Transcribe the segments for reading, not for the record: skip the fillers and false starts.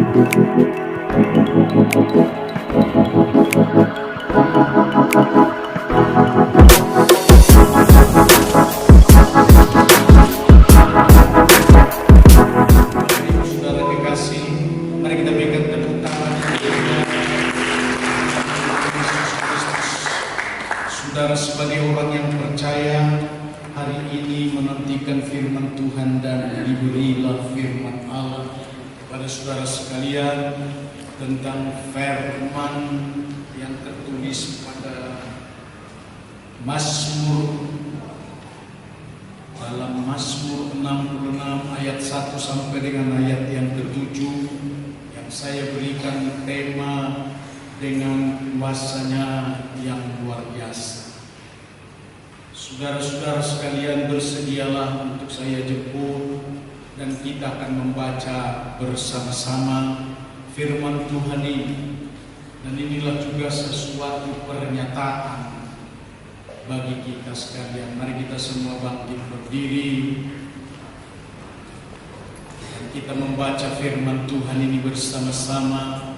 Saudara sebagai orang yang percaya hari ini menantikan firman Tuhan dan diberilah firman Allah kepada saudara sekalian tentang firman yang tertulis pada Mazmur, dalam Mazmur 66 ayat 1 sampai dengan ayat yang ke-7 yang saya berikan tema dengan kuasanya yang luar biasa. Saudara-saudara sekalian, bersedialah untuk saya jemput dan kita akan membaca bersama-sama firman Tuhan ini. Dan inilah juga sesuatu pernyataan bagi kita sekalian. Mari kita semua bangkit berdiri dan kita membaca firman Tuhan ini bersama-sama.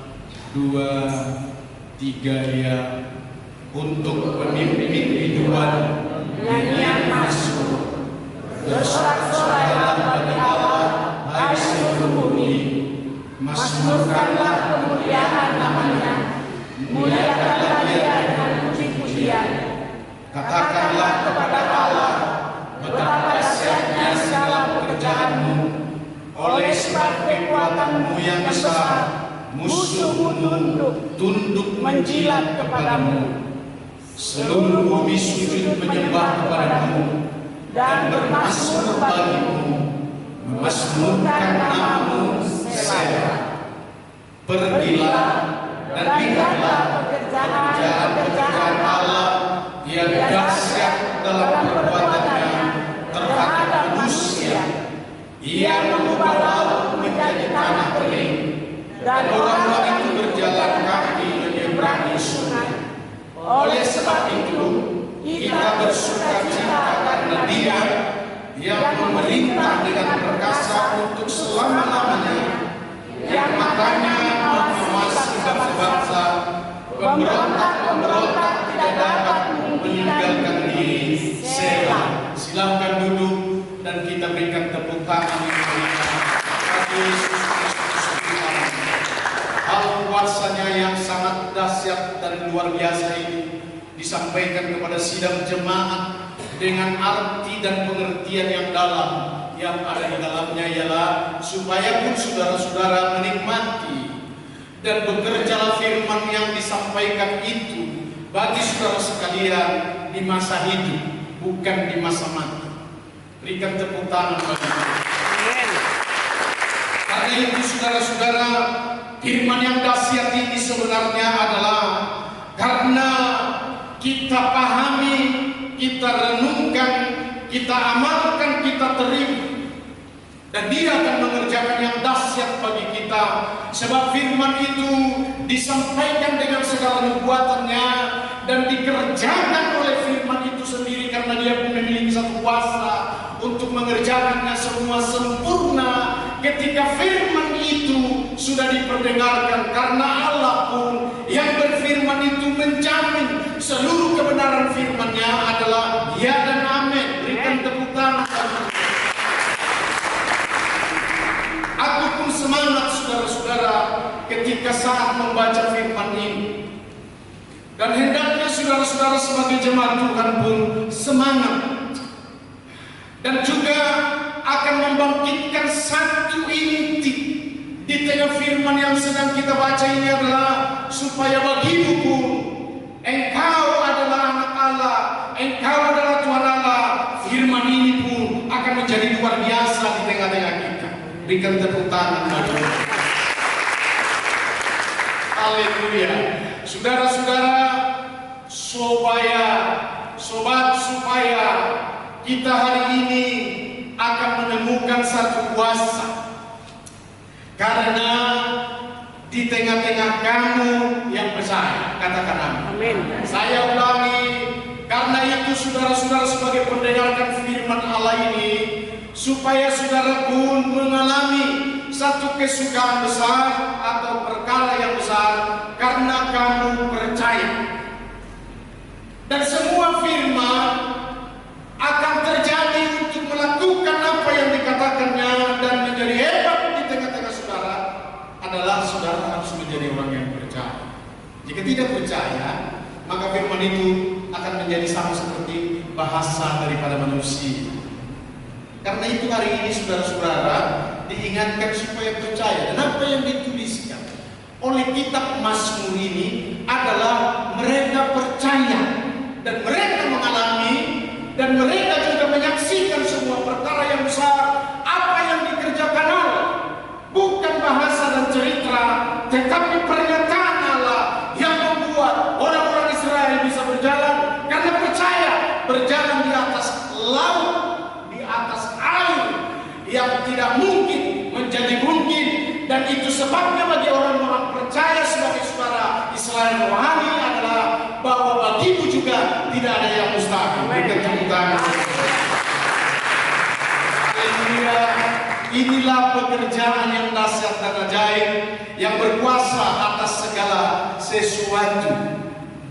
2, 3 ya. Untuk pemimpin kehidupan nyanyian Mazmur, bersorak-soraklah bagi Allah, hai seluruh bumi, mazmurkanlah kemuliaan namanya, muliakanlah Dia dengan puji-pujian. Katakanlah kepada Allah, betapa dahsyatnya segala pekerjaanmu, oleh sebab kekuatanmu yang besar, musuhmu tunduk menjilat kepadamu. Seluruh bumi sujud menyembah kepadamu dan bermazmur bagimu, memazmurkan namamu Selah. Pergilah dan lihatlah pekerjaan Allah yang dahsyat dalam perbuatannya terhadap manusia. Ia mengubah laut menjadi tanah kering, dan orang-orang itu berjalan kaki menyeberangi sungai. Oleh sebab itu, kita bersuka cita karena Dia yang memerintah dengan perkasa untuk selama-lamanya, yang matanya mengawasi bangsa-bangsa, pemberontak-pemberontak tidak dapat meninggalkan diri. Selah. Silakan duduk dan kita berikan tepuk tangan bagi Yesus Kristus. Hal kuasanya yang sangat dahsyat dan luar biasa ini disampaikan kepada sidang jemaat dengan arti dan pengertian yang dalam. Yang ada di dalamnya ialah supaya pun saudara-saudara menikmati dan bekerjalah firman yang disampaikan itu bagi saudara sekalian di masa hidup, bukan di masa mati. Berikan tepuk tangan bagi Tuhan. Karena itu saudara-saudara, firman yang dahsyat ini sebenarnya adalah karena kita pahami, kita renungkan, kita amalkan, kita terima, dan Dia akan mengerjakan yang dahsyat bagi kita. Sebab firman itu disampaikan dengan segala nubuatannya dan dikerjakan oleh firman itu sendiri, karena Dia memiliki satu kuasa untuk mengerjakannya semua sempurna ketika firman itu sudah diperdengarkan. Karena Allah pun yang berfirman itu menjamin seluruh kebenaran firman-Nya adalah ya dan amin. Berikan tepuk tangan. Aku pun semangat saudara-saudara ketika saat membaca firman ini. Dan hendaknya saudara-saudara sebagai jemaat Tuhan pun semangat. Dan juga akan membangkitkan satu inti di tengah firman yang sedang kita baca ini adalah supaya bagimu pun, engkau adalah anak Allah, engkau adalah Tuhan Allah. Firman ini pun akan menjadi luar biasa di tengah-tengah kita. Berikan tepuk tangan bagi Tuhan. Haleluya. Saudara-saudara, supaya kita hari ini akan menemukan satu kuasa. Karena di tengah-tengah kamu yang besar, katakan amin. Saya ulangi, karena itu saudara-saudara sebagai pendengarkan firman Allah ini, supaya saudara pun mengalami satu kesukaan besar adalah saudara harus menjadi orang yang percaya. Jika tidak percaya, maka firman itu akan menjadi sama seperti bahasa daripada manusia. Karena itu hari ini saudara-saudara diingatkan supaya percaya. Dan apa yang dituliskan oleh kitab Mazmur ini adalah mereka percaya dan mereka mengalami dan mereka juga menyaksikan semua perkara yang besar apa yang dikerjakan Allah. Bukan bahasa dan cerita, tetapi pernyataan Allah yang membuat orang-orang Israel bisa berjalan karena percaya, berjalan di atas laut, di atas air yang tidak mungkin menjadi mungkin. Dan itu sebabnya bagi orang-orang percaya sebagai saudara Israel rohani adalah bahwa bagimu juga tidak ada yang mustahil. Berikan tepuk tangan. Inilah pekerjaan yang dahsyat dan ajaib yang berkuasa atas segala sesuatu.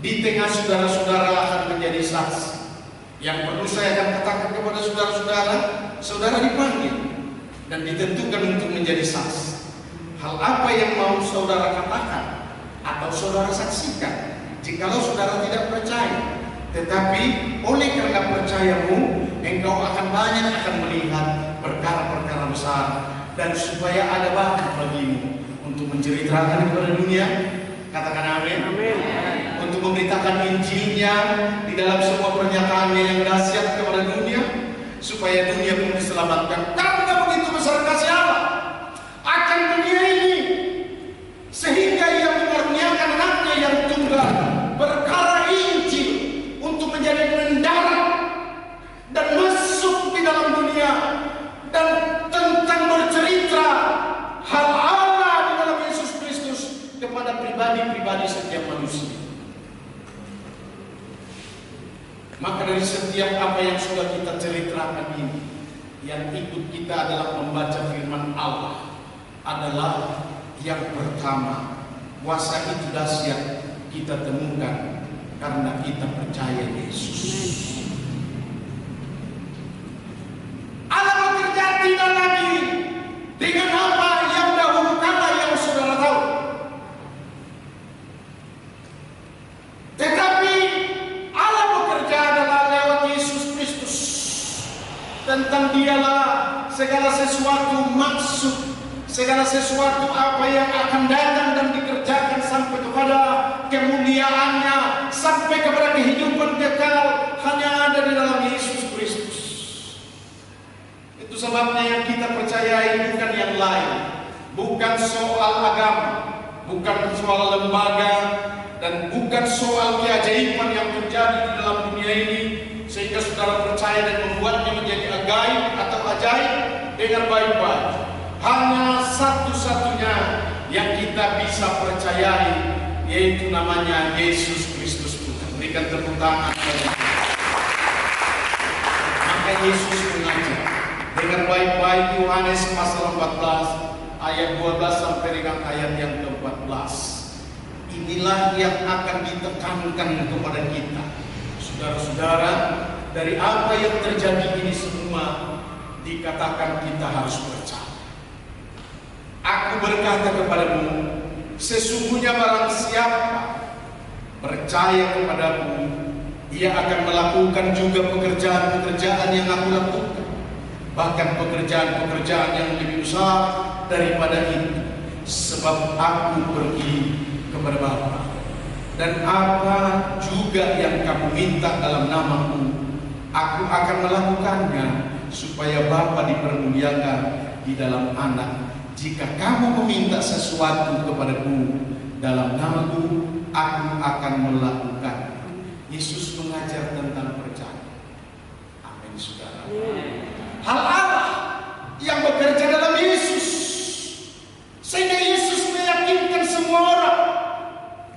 Di tengah saudara-saudara akan menjadi saksi. Yang perlu saya akan katakan kepada saudara-saudara, saudara dipanggil dan ditentukan untuk menjadi saksi. Hal apa yang mau saudara katakan atau saudara saksikan jikalau saudara tidak percaya, tetapi oleh karena percayamu engkau akan banyak akan melihat perkara-perkara besar, dan supaya ada bahan bagimu untuk menceritakan kepada dunia. Katakan amin. Amin. Untuk memberitakan Injilnya di dalam semua pernyataannya yang dahsyat kepada dunia, supaya dunia pun diselamatkan. Karena begitu besar kasih Allah akan dunia ini, sehingga Ia mengaruniakan anaknya yang tunggal, perkara Injil untuk menjadi mendarat dan masuk di dalam dunia, dan tentang bercerita hal Allah di dalam Yesus Kristus kepada pribadi-pribadi setiap manusia. Maka dari setiap apa yang sudah kita ceritakan ini, yang ikut kita adalah membaca firman Allah adalah yang pertama, kuasa itu dahsyat kita temukan karena kita percaya Yesus. Allah bekerja tidak lagi dengan apa yang dahulu kala yang saudara tahu, tetapi Allah bekerja adalah lewat Yesus Kristus. Tentang Dialah segala sesuatu maksud, segala sesuatu apa yang akan datang dan dikerjakan sampai kepada kemuliaannya, sampai kepada kehidupan kekal, hanya ada di dalam Yesus Kristus. Itu sebabnya yang kita percayai bukan yang lain, bukan soal agama, bukan soal lembaga, dan bukan soal keajaiban yang terjadi di dalam dunia ini sehingga saudara percaya dan membuatnya menjadi ajaib atau ajaib. Dengar baik-baik, hanya satu-satunya yang kita bisa percayai, yaitu namanya Yesus Kristus Tuhan. Berikan tepuk tangan. Maka Yesus mengajar. Dengar baik-baik, Yohanes pasal 14 ayat 12 sampai dengan ayat yang ke-14. Inilah yang akan ditekankan kepada kita, saudara-saudara. Dari apa yang terjadi ini semua dikatakan kita harus percaya. Aku berkata kepadamu, sesungguhnya barang siapa percaya kepadaku, ia akan melakukan juga pekerjaan-pekerjaan yang aku lakukan, bahkan pekerjaan-pekerjaan yang lebih besar daripada itu, sebab aku pergi kepada Bapa. Dan apa juga yang kamu minta dalam namaku, aku akan melakukannya, supaya Bapa dipermuliakan di dalam Anak. Jika kamu meminta sesuatu kepadaku dalam namaku, aku akan melakukan. Yesus mengajar tentang percaya. Amin, saudara. Hal Allah yang bekerja dalam Yesus, sehingga Yesus meyakinkan semua orang,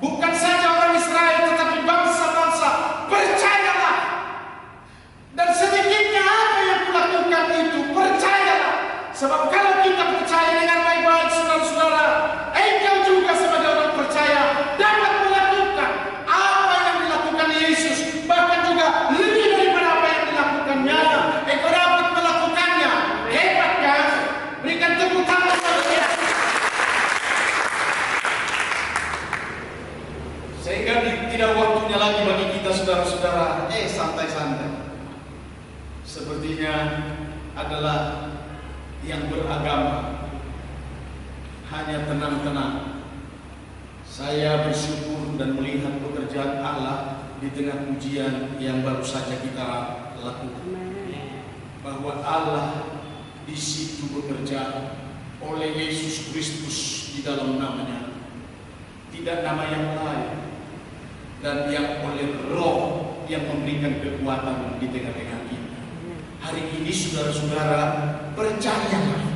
bukan saja orang Israel tetapi bangsa-bangsa, percayalah. Dan sedikitnya apa yang kulakukan itu, percayalah. Sebab kalau kita percaya dengan baik-baik, saudara-saudara, engkau juga sebagai orang percaya dapat melakukan apa yang dilakukan Yesus, bahkan juga lebih daripada apa yang dilakukannya. Engkau dapat melakukannya. Hebat kan? Berikan tepuk tangan bagi dia. lagi bagi kita saudara-saudara, santai-santai. Sepertinya adalah yang beragama, hanya tenang-tenang. Saya bersyukur dan melihat pekerjaan Allah di tengah ujian yang baru saja kita lakukan. Bahwa Allah di situ bekerja oleh Yesus Kristus di dalam namanya, tidak nama yang lain, dan yang oleh Roh yang memberikan kekuatan di tengah-tengah kita. Hari ini saudara-saudara, percayalah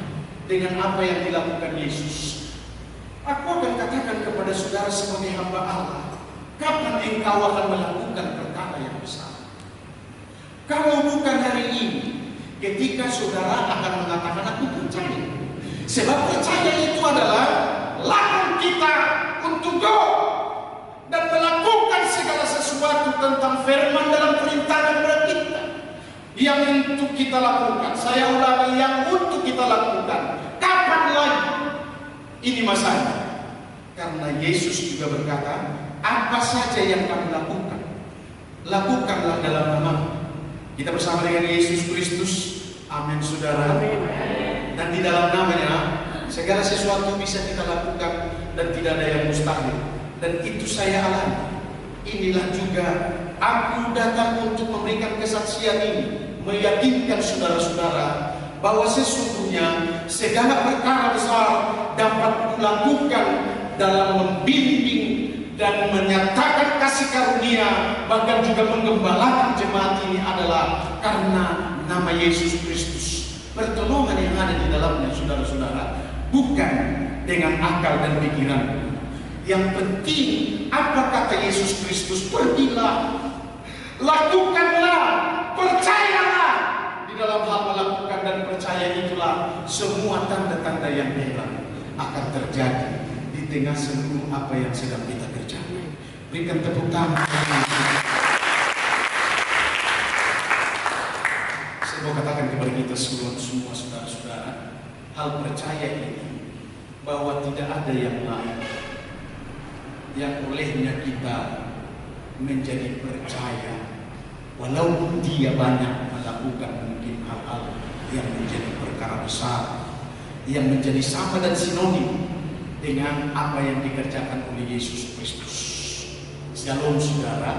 dengan apa yang dilakukan Yesus. Aku akan katakan kepada saudara sebagai hamba Allah, kapan engkau akan melakukan perkara yang besar? Kalau bukan hari ini, ketika saudara akan mengatakan aku percaya. Sebab percaya itu adalah langkah kita untuk go dan melakukan segala sesuatu tentang firman dalam perintah kepada kita yang untuk kita lakukan. Saya ulangi, yang untuk kita lakukan. Kapan lagi? Ini masanya. Karena Yesus juga berkata, apa saja yang kamu lakukan, lakukanlah dalam nama. Kita bersama dengan Yesus Kristus. Amin saudara. Amin. Dan di dalam namanya segala sesuatu bisa kita lakukan dan tidak ada yang mustahil. Dan itu saya alami. Inilah juga aku datang untuk memberikan kesaksian ini, meyakinkan saudara-saudara bahwa sesungguhnya segala perkara besar dapat dilakukan dalam membimbing dan menyatakan kasih karunia, bahkan juga menggembalakan jemaat ini adalah karena nama Yesus Kristus. Pertolongan yang ada di dalamnya saudara-saudara bukan dengan akal dan pikiran. Yang penting apa kata Yesus Kristus? Pergilah, lakukanlah, percayalah. Di dalam hal melakukan dan percaya itulah semua tanda-tanda yang hebat akan terjadi di tengah seluruh apa yang sedang kita kerjakan. Berikan tepuk tangan. Saya mau katakan kepada kita semua saudara-saudara, hal percaya ini bahwa tidak ada yang lain yang olehnya kita menjadi percaya, walaupun dia banyak melakukan mungkin hal-hal yang menjadi perkara besar, yang menjadi sama dan sinonim dengan apa yang dikerjakan oleh Yesus Kristus. Shalom saudara.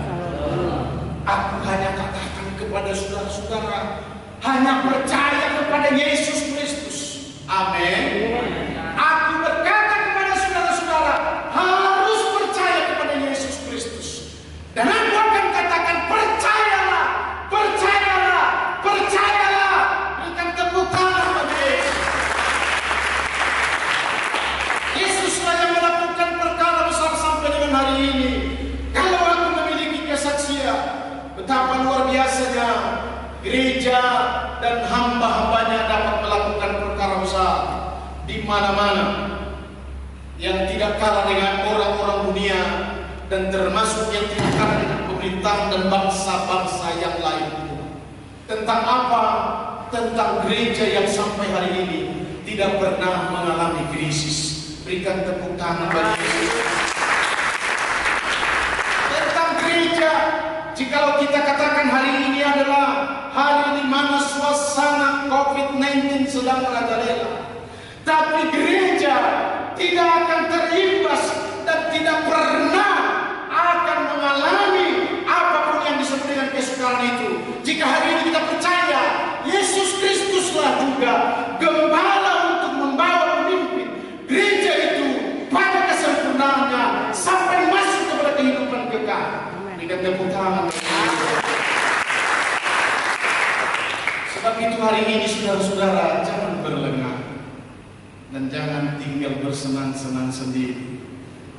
Aku hanya katakan kepada saudara-saudara, hanya percaya kepada Yesus Kristus. Amin. Aku berkata kepada saudara-saudara, harus percaya kepada Yesus Kristus. Dan aku akan katakan, percayalah, percayalah, percayalah. Berikan tepuk tangan bagi Yesus. Yesuslah yang melakukan perkara besar sampai dengan hari ini. Kalau aku memiliki kesaksian betapa luar biasanya gereja dan hamba-hambanya dapat melakukan perkara besar di mana-mana, yang tidak kalah dengan orang-orang dunia dan termasuk yang tidak kalah dengan pemerintahan dan bangsa-bangsa yang lain. Tentang apa? Tentang gereja yang sampai hari ini tidak pernah mengalami krisis. Berikan tepuk tangan bagi Yesus. Tentang gereja, jikalau kita katakan hari ini adalah hari di mana suasana COVID-19 sedang merajalela, tapi gereja tidak akan terimbas dan tidak pernah akan mengalami apapun yang disebut dengan kesukaran itu. Jika hari ini kita percaya Yesus Kristuslah juga gembala untuk membawa pemimpin gereja itu pada kesempurnaannya sampai masuk kepada kehidupan kekal. Berikan tepuk tangan. Sebab itu hari ini saudara-saudara, jangan berlengah dan jangan tinggal bersenang-senang sendiri,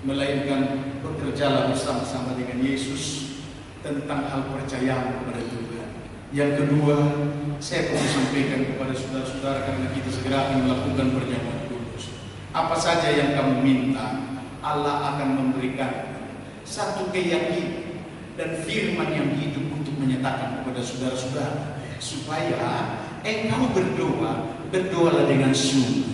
melainkan bekerjalah bersama-sama dengan Yesus tentang hal percaya kepada Tuhan. Yang kedua, saya perlu sampaikan kepada saudara-saudara karena kita segera akan melakukan perjamuan kudus. Apa saja yang kamu minta, Allah akan memberikan satu keyakinan dan firman yang hidup untuk menyatakan kepada saudara-saudara supaya engkau berdoa, berdoalah dengan sungguh.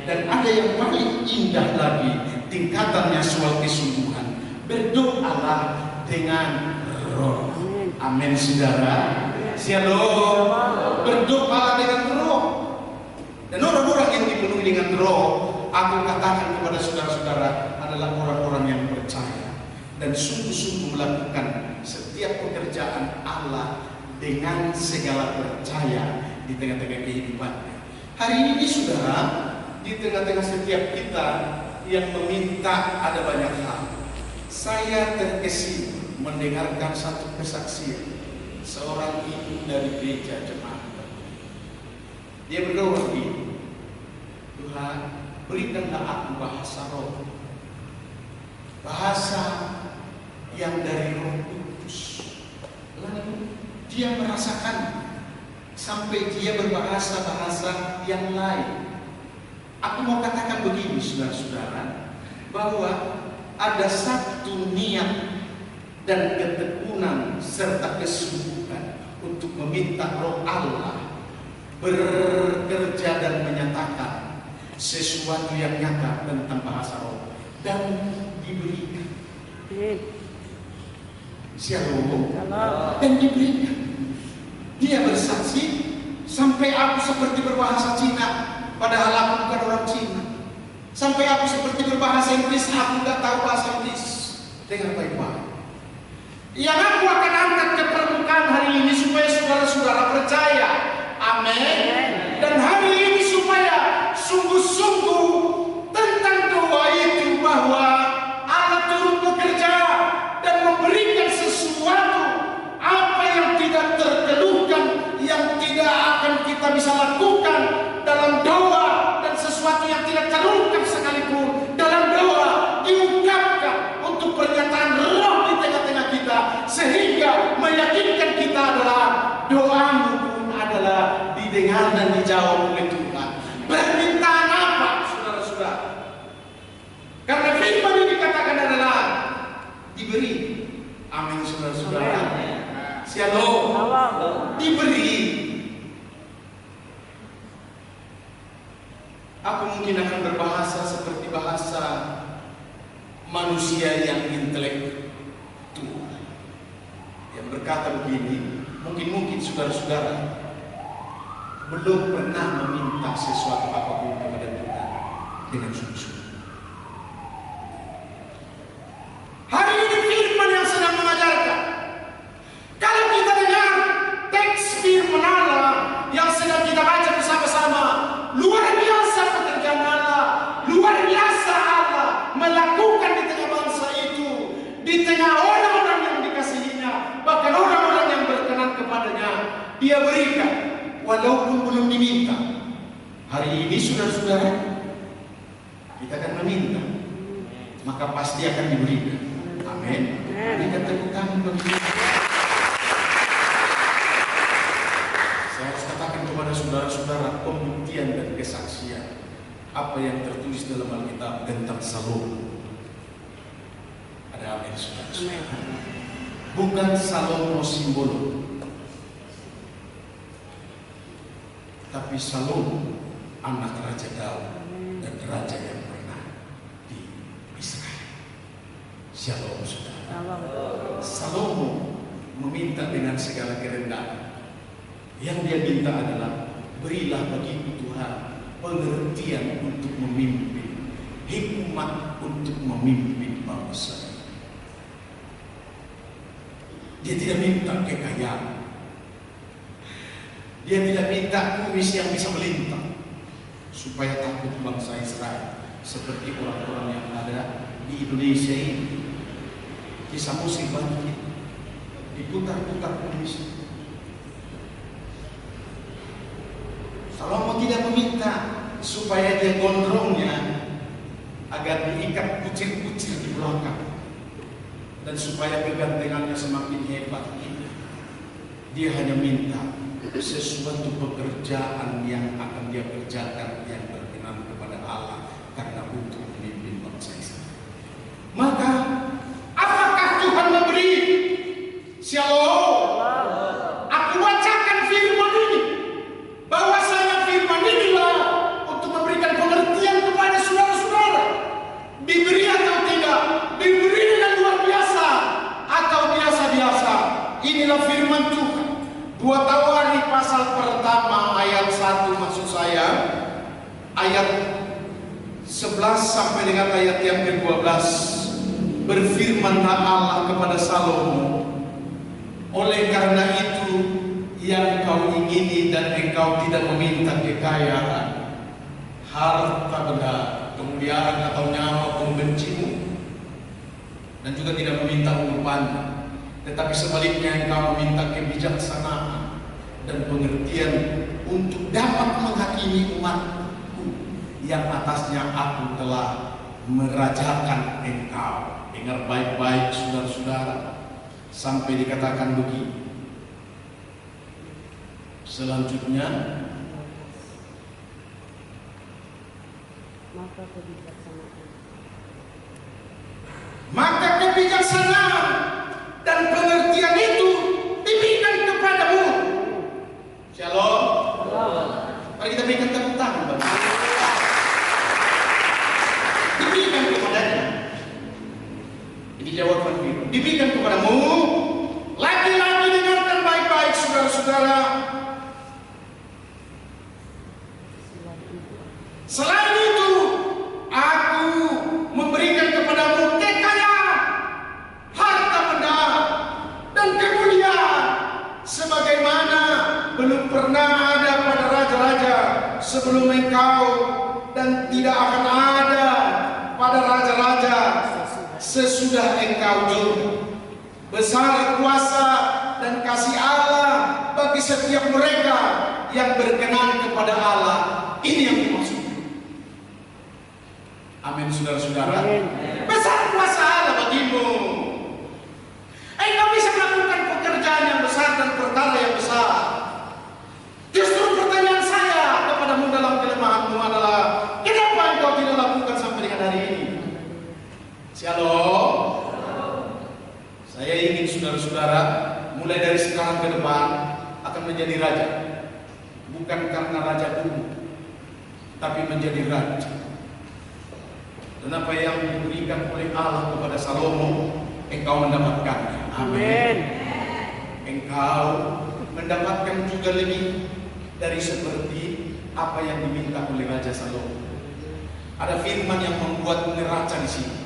Dan ada yang paling indah lagi tingkatannya soal kesungguhan. Berdoalah dengan roh. Amin saudara. Shalom. Berdoa dengan roh. Dan orang-orang yang dipenuhi dengan roh, aku katakan kepada saudara-saudara, adalah orang-orang yang percaya dan sungguh-sungguh melakukan setiap pekerjaan Allah dengan segala percaya di tengah-tengah kehidupannya. Hari ini saudara, di tengah-tengah setiap kita yang meminta ada banyak hal. Saya terkesima mendengarkan satu kesaksian seorang ibu dari gereja jemaat. Dia berdoa begini, Tuhan, berikanlah aku bahasa roh, bahasa yang dari Roh Kudus. Lalu dia merasakan sampai dia berbahasa-bahasa yang lain. Aku mau katakan begini saudara-saudara, bahwa ada satu niat dan ketekunan serta kesungguhan untuk meminta Roh Allah bekerja dan menyatakan sesuatu yang nyata tentang bahasa roh dan diberikan. Shalom. Dan diberikan. Dia bersaksi sampai aku seperti berbahasa Cina, padahal aku bukan orang Cina. Sampai aku seperti berbahasa Inggris, aku tidak tahu bahasa Inggris. Dengar baik-baik. Yang aku akan angkat ke permukaan hari ini supaya saudara-saudara percaya. Amin. Dan hari ini supaya sungguh-sungguh tentang doa itu, bahwa Allah turut bekerja dan memberikan sesuatu apa yang tidak terkeluhkan, yang tidak akan kita bisa lakukan dalam doa, dan sesuatu yang tidak terungkap sekalipun dalam doa diungkapkan untuk pernyataan roh di tengah-tengah kita, sehingga meyakinkan kita adalah doamu pun adalah didengar dan dijawab oleh Tuhan. Permintaan apa saudara-saudara? Karena firman ini dikatakan adalah diberi. Amin saudara-saudara. Shalom. Diberi. Aku mungkin akan berbahasa seperti bahasa manusia yang intelektual, yang berkata begini, mungkin saudara-saudara belum pernah meminta sesuatu apapun kepada Tuhan dengan sungguh-sungguh. Hari ini firman yang sedang mengajarkan, kalau kita dengar teks firman Allah yang sedang kita baca bersama-sama, luar biasa pekerjaan Allah, luar biasa Allah melakukan di tengah bangsa itu, di tengah orang-orang yang dikasihinya, bahkan orang-orang yang berkenan kepadanya, Dia berikan walaupun belum diminta. Hari ini saudara-saudara, kita akan meminta, maka pasti akan diberikan. Amin. Berikan tepuk tangan bagi Tuhan. Saya harus katakan kepada saudara-saudara pembuktian dan kesaksian apa yang tertulis dalam Alkitab tentang Salomo. Ada amin saudara-saudara. Bukan Salomo simbol, tapi Salomo anak Raja Daud dan raja yang pernah di Israel. Shalom saudara. Salomo meminta dengan segala kerendahan. Yang dia minta adalah, berilah bagiku Tuhan pengertian untuk memimpin, hikmat untuk memimpin bangsa. Dia tidak minta kekayaan. Dia tidak minta kumis yang bisa melintang, supaya takut bangsa Israel seperti orang-orang yang ada di Indonesia ini. Kisah musim banjir, diputar-putar kumis. Salomo tidak meminta supaya dia gondrongnya agar diikat kucir-kucir di belakang, dan supaya kegantengannya semakin hebat. Dia hanya minta sesuatu pekerjaan yang akan dia kerjakan yang berkenan kepada Allah, karena untuk memimpin bangsa Israel. Maka apakah Tuhan memberi? Shalom. Aku bacakan firman ini, bahwasanya firman inilah untuk memberikan pengertian kepada saudara-saudara. Diberi atau tidak, diberi dengan luar biasa atau biasa-biasa, Tawari pasal pertama ayat 1 maksud saya, ayat 11 sampai dengan ayat yang ke-12. Berfirmanlah Allah kepada Salomo, oleh karena itu yang kau ingini dan engkau tidak meminta kekayaan, harta benda, kemuliaan atau nyawa pembencimu, dan juga tidak meminta umpan, tetapi sebaliknya engkau meminta kebijaksanaan dan pengertian untuk dapat menghakimi umatku yang atasnya aku telah merajakan engkau. Dengar baik-baik saudara-saudara, sampai dikatakan begini. Selanjutnya, maka kebijaksanaan dan pengertian itu diberikan kepadamu. Shalom. Mari kita berikan tepuk tangan, Bapak. Diberikan kepadanya. Ini jawaban Firman. Diberikan kepadamu. Laki-laki, dengarkan baik-baik saudara-saudara. Selain itu, aku memberikan kepadamu kekayaan, harta benda, dan kemuliaan, sebagaimana belum pernah ada pada raja-raja sebelum engkau, dan tidak akan ada pada raja-raja sesudah engkau juga. Besar kuasa dan kasih Allah bagi setiap mereka yang berkenan kepada Allah. Ini yang dimaksud. Amin, saudara-saudara. Besar kuasa Allah bagimu. Engkau bisa melakukan pekerjaan yang besar dan perkara yang besar. Justru pertanyaan saya kepadamu dalam kelemahanmu adalah, kenapa engkau tidak lakukan sampai dengan hari ini? Shalom. Saya ingin saudara-saudara mulai dari sekarang ke depan akan menjadi raja. Bukan karena raja dulu, tapi menjadi raja. Dan apa yang diberikan oleh Allah kepada Salomo, engkau mendapatkannya. Amin. Engkau mendapatkan juga lebih dari seperti apa yang diminta oleh Raja Salomo. Ada firman yang membuat neraca di sini.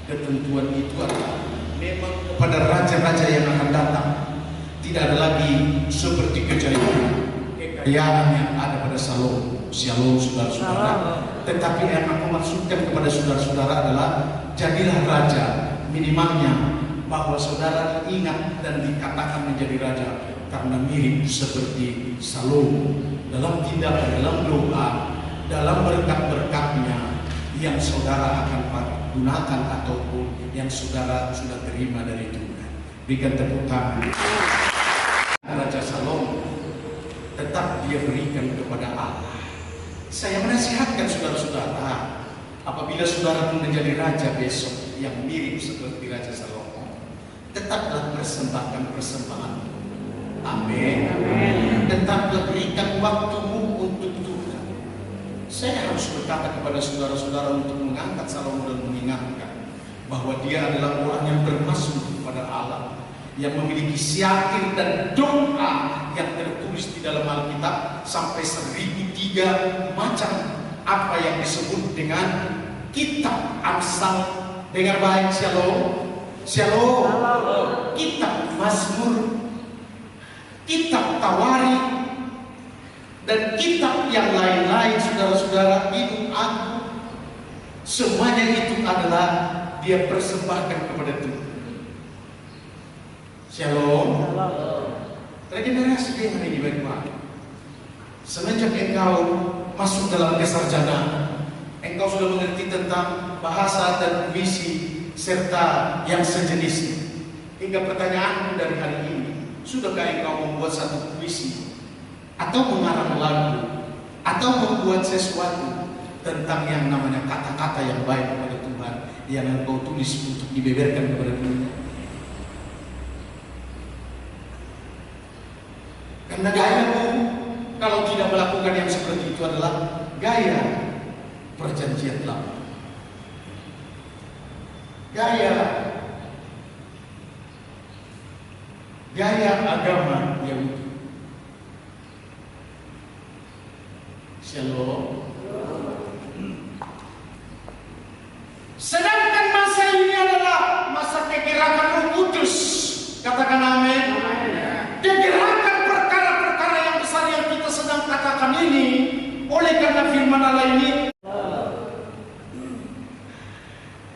Ketentuan itu adalah memang kepada raja-raja yang akan datang. Tidak ada lagi seperti kekayaan yang ada pada Salomo. Shalom, saudara-saudara. Tetapi yang aku maksudkan kepada saudara-saudara adalah, jadilah raja, minimalnya bahwa saudara ingat dan dikatakan menjadi raja karena mirip seperti Salomo dalam tindakan, dalam doa, dalam berkat-berkatnya yang saudara akan gunakan ataupun yang saudara sudah terima dari Tuhan. Berikan tepuk tangan. Raja Salomo tetap dia berikan kepada Allah. Saya menasihatkan saudara-saudara, apabila saudara pun menjadi raja besok yang mirip seperti Raja Salomo, tetaplah persembahkan persembahan. Amin. Tetaplah berikan waktumu untuk Tuhan. Saya harus berkata kepada saudara-saudara untuk mengangkat Salomo dan mengingatkan bahwa dia adalah orang yang bermasuk kepada Allah, yang memiliki syair dan doa yang tertulis di dalam Alkitab sampai 1003 macam apa yang disebut dengan kitab Amsal. Dengar baik, shalom. Shalom. Kitab Mazmur, kitab Tawari, dan kitab yang lain-lain, saudara-saudara, itu aku. Semuanya itu adalah dia persembahkan kepada Tuhan. Shalom. Regenerasi dengan ini baik-baik. Semenjak engkau masuk dalam kesarjana, engkau sudah mengerti tentang bahasa dan puisi serta yang sejenisnya. Hingga pertanyaanmu dari hari ini, sudahkah engkau membuat satu puisi atau mengarang lagu atau membuat sesuatu tentang yang namanya kata-kata yang baik kepada Tuhan yang engkau tulis untuk dibeberkan kepada dunia? Karena gayamu kalau tidak melakukan yang seperti itu adalah gaya perjanjian lama, gaya agama Yahudi. Shalom. Sedangkan masa ini adalah masa kegerakan Roh Kudus. Katakan amin. Kegerakan perkara-perkara yang besar yang kita sedang katakan ini, oleh karena firman Allah ini,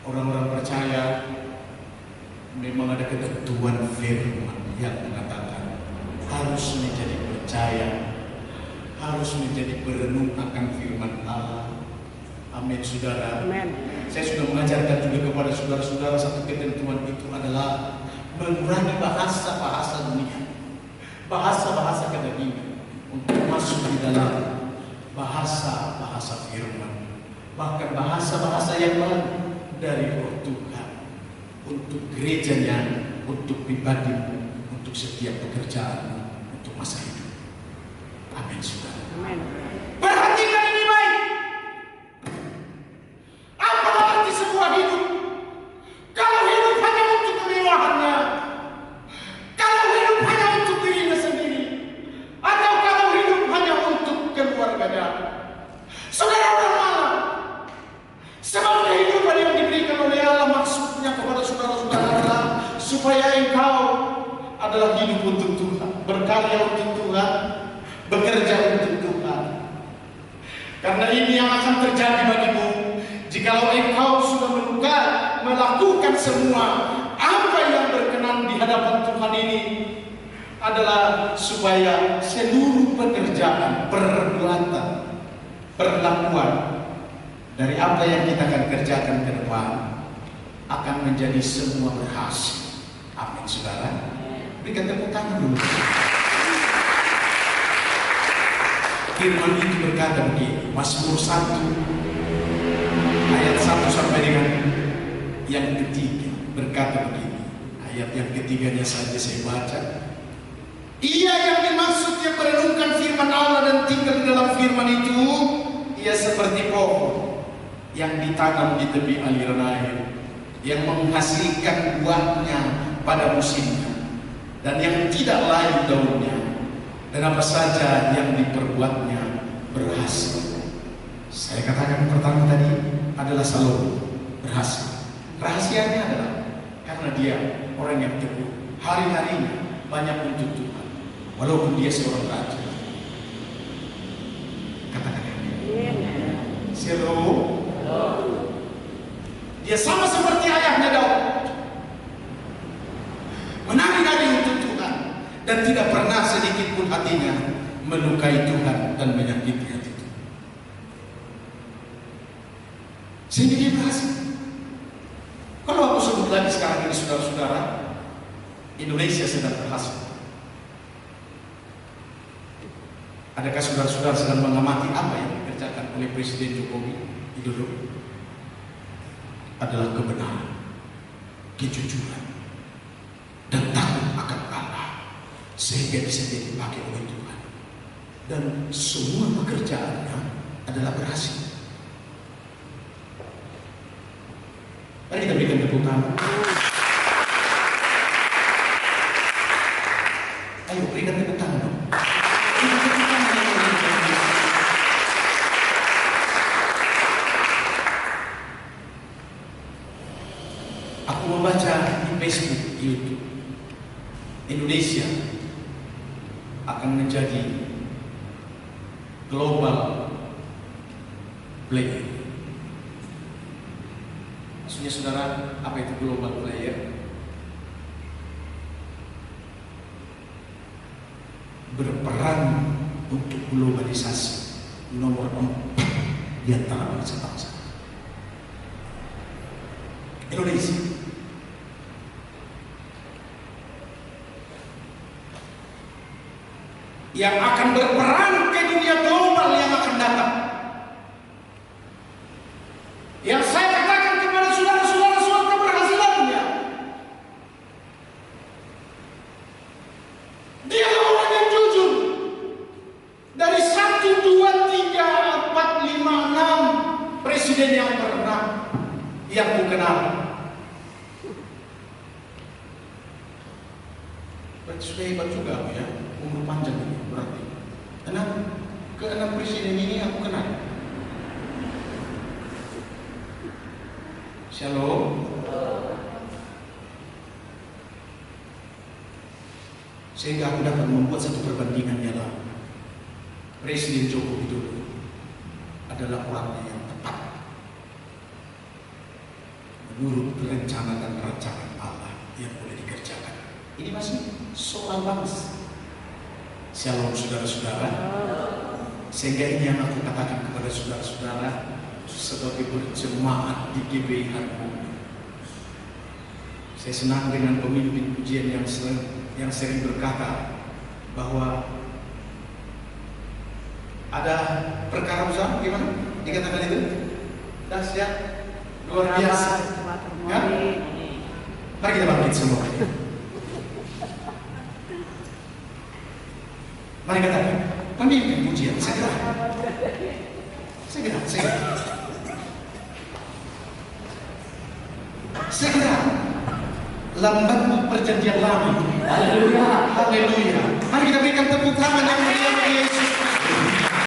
orang-orang percaya memang ada ketentuan firman yang mengatakan harus menjadi percaya, harus menjadi berenung akan firman Allah. Amin, saudara. Amin. Saya sudah mengajarkan juga kepada saudara-saudara satu ketentuan itu adalah mengurangi bahasa-bahasa dunia, bahasa-bahasa kedagingan, untuk masuk di dalam bahasa-bahasa firman, bahkan bahasa-bahasa yang baru dari Roh Tuhan untuk gerejanya, untuk pribadi, untuk setiap pekerjaan, untuk masa hidup. Amin, saudara. Amin. Perhatikan ini baik. Apa arti sebuah hidup? Kalau hidup hanya untuk kemewahannya, kalau hidup hanya untuk dirinya sendiri, atau kalau hidup hanya untuk keluarganya, saudara bermalam. Sebab kehidupan yang diberikan oleh Allah maksudnya kepada saudara-saudara adalah supaya engkau adalah hidup untuk Tuhan, berkarya untuk Tuhan, bekerja untuk Tuhan. Karena ini yang akan terjadi bagimu jikalau engkau sudah melakukan semua apa yang berkenan di hadapan Tuhan ini, adalah supaya seluruh pekerjaan, perbuatan, perlakuan dari apa yang kita akan kerjakan ke depan akan menjadi semua berhasil. Amin, saudara. Berikan tepuk tangan dulu. Firman itu berkata begini, Mazmur 1 ayat 1 sampai dengan yang ketiga berkata begini. Ayat yang ketiganya saja saya baca. Ia yang dimaksud yang merenungkan firman Allah dan tinggal di dalam firman itu, ia seperti pohon yang ditanam di tepi aliran air, yang menghasilkan buahnya pada musimnya, dan yang tidak layu daunnya, dan apa saja yang diperbuatnya berhasil. Saya katakan pertama tadi adalah Salomo berhasil. Rahasianya adalah karena dia orang yang teguh, hari-harinya banyak untuk Tuhan, walaupun dia seorang raja. Katakan Shalom. Dia sama seperti ayahnya Daud, menari-nari untuk Tuhan dan tidak pernah sedikit pun hatinya melukai Tuhan dan menyakiti hati Tuhan. Sehingga dia berhasil. Kalau aku sebut lagi sekarang ini saudara-saudara, Indonesia sedang berhasil. Adakah saudara-saudara sedang mengamati apa yang dikerjakan oleh Presiden Jokowi Widodo? Adalah kebenaran, kejujuran, dan takut akan Allah, sehingga bisa dipakai oleh Tuhan. Dan semua pekerjaannya adalah berhasil. Mari kita berikan tepuk tangan. Ayo berikan tepuk tangan dong. Aku membaca di Facebook, YouTube, Indonesia akan menjadi global player. Maksudnya saudara, apa itu global player? Berperan untuk globalisasi, nomor 4 di antara bangsa-bangsa. Indonesia yang akan berperan ke dunia global yang akan datang. Yang saya katakan kepada saudara-saudara soal keberhasilannya, dia orang yang jujur. Dari 1, 2, 3, 4, 5, 6 presiden yang pernah yang ku kenal. Berarti sudah hebat juga ya, umur panjang ini berarti. Kenapa? Keenam presiden ini aku kenal. Shalom. Sehingga aku dapat membuat satu perbandingan ialah Presiden Joko Widodo adalah orangnya yang tepat menurut rencana dan rancangan Allah yang boleh dikerjakan. Ini masih soal bangsa. Shalom saudara-saudara. Sehingga ini yang aku katakan kepada saudara-saudara sebagai berjemaat di GBI Harmoni. Saya senang dengan pemimpin pujian yang sering berkata bahwa ada perkara besar, gimana dikatakan itu? Dahsyat, luar biasa. Kan? Mari kita bangkit semua. Mari katakan, pemimpin pujian, segera. Lambat perjanjian lama. Haleluya. Mari kita berikan tepuk tangan yang mulia bagi Yesus.